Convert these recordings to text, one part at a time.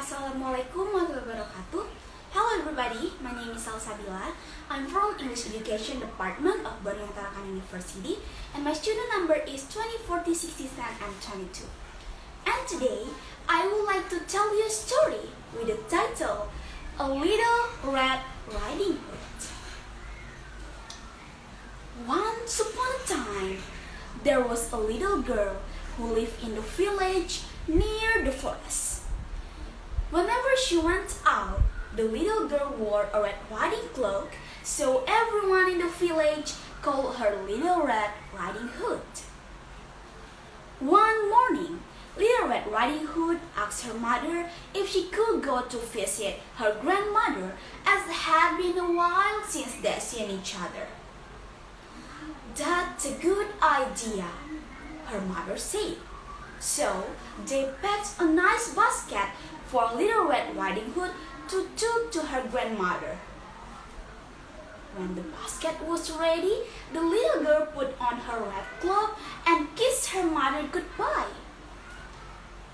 Assalamualaikum warahmatullahi wabarakatuh. Hello everybody, my name is Salsabila. I'm from English Education Department of Bandung Tarakan University and my student number is 204067 and 22. And today, I would like to tell you a story with the title, A Little Red Riding Hood. Once upon a time, there was a little girl who lived in the village near the forest. Whenever she went out, the little girl wore a red riding cloak, so everyone in the village called her Little Red Riding Hood. One morning, Little Red Riding Hood asked her mother if she could go to visit her grandmother, as it had been a while since they seen each other. "That's a good idea," her mother said. So they packed a nice basket for Little Red Riding Hood to take to her grandmother. When the basket was ready, the little girl put on her red cloak and kissed her mother goodbye.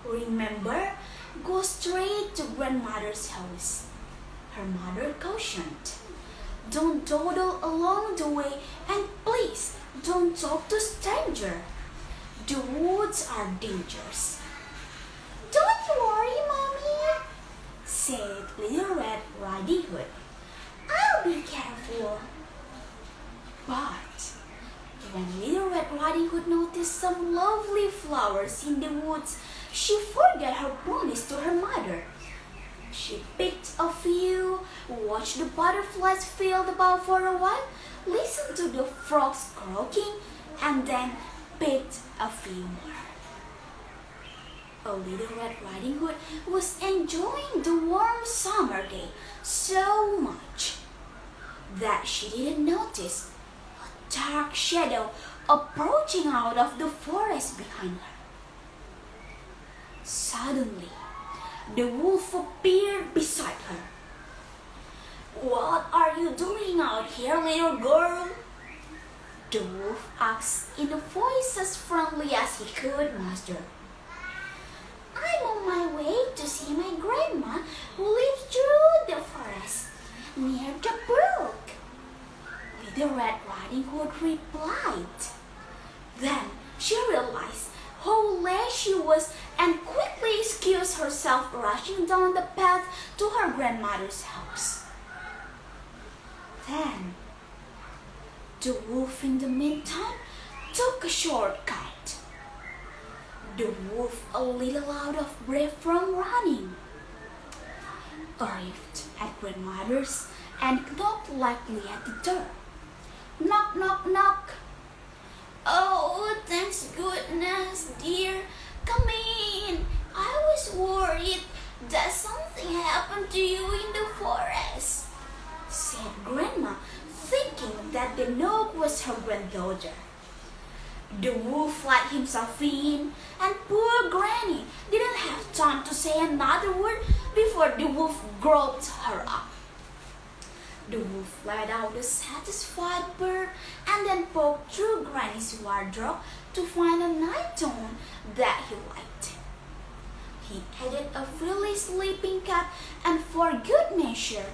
"Remember, go straight to grandmother's house," her mother cautioned. "Don't dawdle along the way and please don't talk to strangers. The woods are dangerous." "Don't worry, Mommy," said Little Red Riding Hood. "I'll be careful." But when Little Red Riding Hood noticed some lovely flowers in the woods, she forgot her promise to her mother. She picked a few, watched the butterflies flit about for a while, listened to the frogs croaking, and then picked a few more. A Little Red Riding Hood was enjoying the warm summer day so much that she didn't notice a dark shadow approaching out of the forest behind her. Suddenly, the wolf appeared beside her. "What are you doing out here, little girl?" the wolf asked in a voice as friendly as he could muster. "I'm on my way to see my grandma who lives through the forest near the brook," Little Red Riding Hood replied. Then she realized how late she was and quickly excused herself, rushing down the path to her grandmother's house. Then the wolf in the meantime took a shortcut. The wolf, a little out of breath from running, arrived at grandmother's and knocked lightly at the door. "Knock, knock, knock." "Oh, thanks goodness, dear. Come in. I was worried that something happened to you in the forest," said Grandma, thinking that the knock was her granddaughter. The wolf let himself in, and poor Granny didn't have time to say another word before the wolf gulped her up. The wolf let out a satisfied purr and then poked through Granny's wardrobe to find a nightgown that he liked. He added a frilly sleeping cap, and for good measure,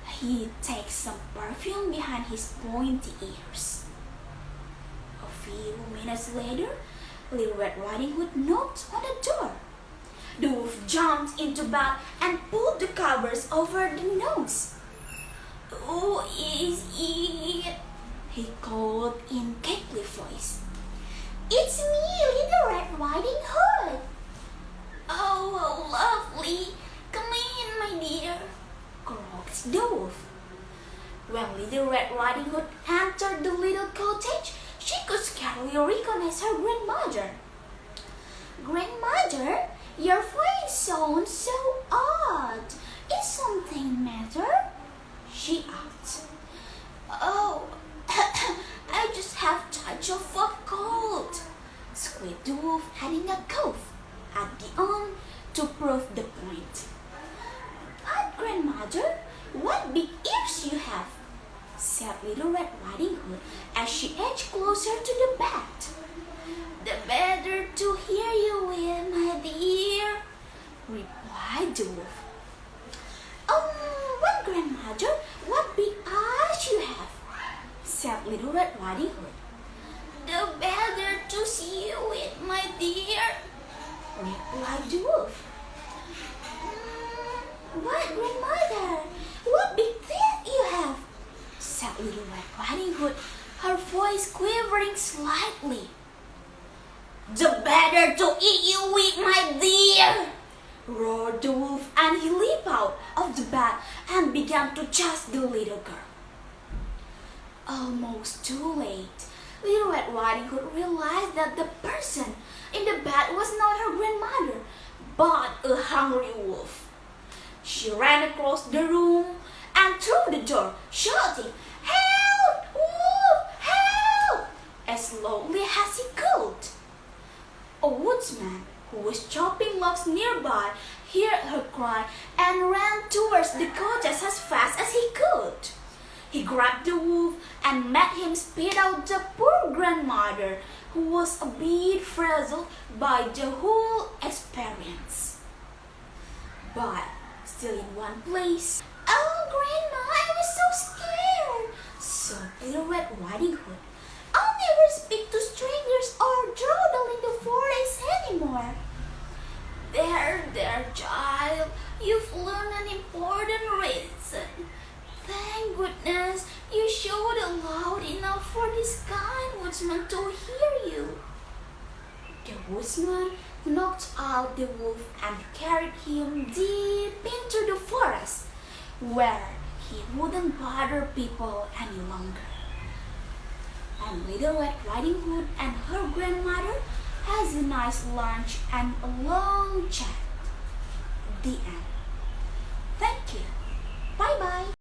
he takes some perfume behind his pointy ears. A few minutes later, Little Red Riding Hood knocked on the door. The wolf jumped into bed and pulled the covers over the nose. "Who is it?" he called in cackly voice. "It's me, Little Red Riding Hood." "Oh, how lovely. Come in, my dear," croaked the wolf. When Little Red Riding Hood entered the little cottage, she could scarcely recognize her grandmother. "Grandmother, your voice sounds so odd. Is something matter?" she asked. "Oh, I just have touch of a cold," squeaked the wolf, adding a cough at the end to prove the point. "But grandmother, what big ears you have," said Little Red Riding Hood as she edged closer to the bed. "The better to hear you with, my dear," replied replied the wolf. What, grandmother? What big teeth you have? Said Little Red Riding Hood, her voice quivering slightly. The better to eat you with, my dear! Roared the wolf, and he leaped out of the bed and began to chase the little girl. Almost too late, Little Red Riding Hood realized that the person in the bed was not her grandmother, but a hungry wolf. She ran across the room and through the door, shouting, "Help! Wolf! Help!" as loudly as he could. A woodsman who was chopping logs nearby heard her cry and ran towards the cottage as fast as he could. He grabbed the wolf and made him spit out the poor grandmother, who was a bit frazzled by the whole experience. But still in one place. "Oh, Grandma, I was so scared," sobbed Little Red Riding Hood. "I'll never speak to strangers or dawdle in the forest anymore." There, child, you've learned an important lesson. Thank goodness you showed it loud enough for this kind woodsman to hear you. The woodsman knocked out the wolf and carried him deep into the forest, where he wouldn't bother people any longer. And Little Red Riding Hood and her grandmother has a nice lunch and a long chat. The end.